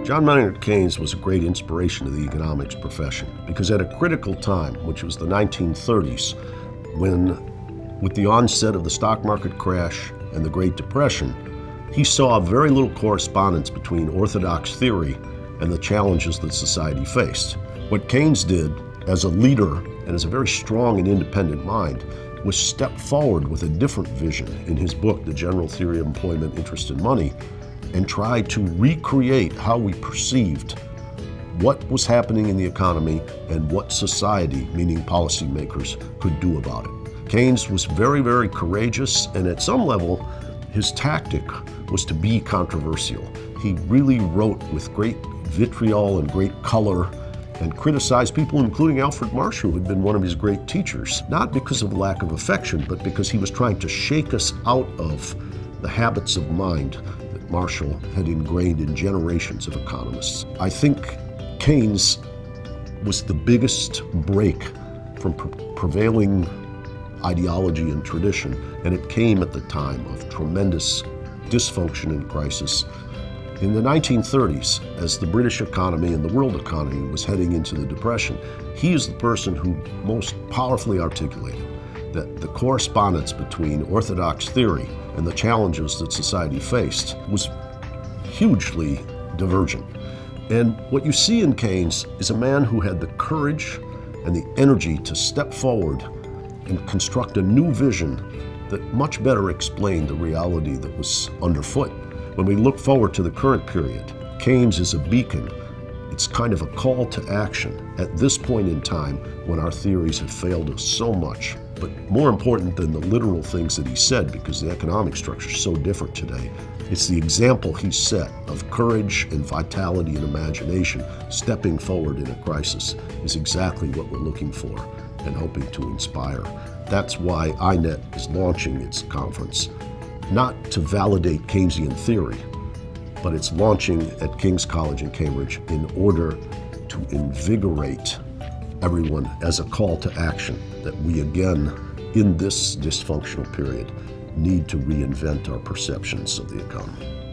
John Maynard Keynes was a great inspiration to the economics profession because at a critical time, which was the 1930s, when with the onset of the stock market crash and the Great Depression, he saw very little correspondence between orthodox theory and the challenges that society faced. What Keynes did as a leader and as a very strong and independent mind was step forward with a different vision in his book, The General Theory of Employment, Interest, and Money, and try to recreate how we perceived what was happening in the economy and what society, meaning policymakers, could do about it. Keynes was very, very courageous, and at some level, his tactic was to be controversial. He really wrote with great vitriol and great color and criticized people, including Alfred Marshall, who had been one of his great teachers, not because of lack of affection, but because he was trying to shake us out of the habits of mind that Marshall had ingrained in generations of economists. I think Keynes was the biggest break from prevailing ideology and tradition, and it came at the time of tremendous dysfunction and crisis. In the 1930s, as the British economy and the world economy was heading into the Depression, he is the person who most powerfully articulated that the correspondence between orthodox theory and the challenges that society faced was hugely divergent. And what you see in Keynes is a man who had the courage and the energy to step forward and construct a new vision that much better explained the reality that was underfoot. When we look forward to the current period, Keynes is a beacon. It's kind of a call to action at this point in time when our theories have failed us so much. But more important than the literal things that he said, because the economic structure is so different today, it's the example he set of courage and vitality and imagination stepping forward in a crisis is exactly what we're looking for and hoping to inspire. That's why INET is launching its conference, not to validate Keynesian theory, but it's launching at King's College in Cambridge in order to invigorate everyone as a call to action that we again, in this dysfunctional period, need to reinvent our perceptions of the economy.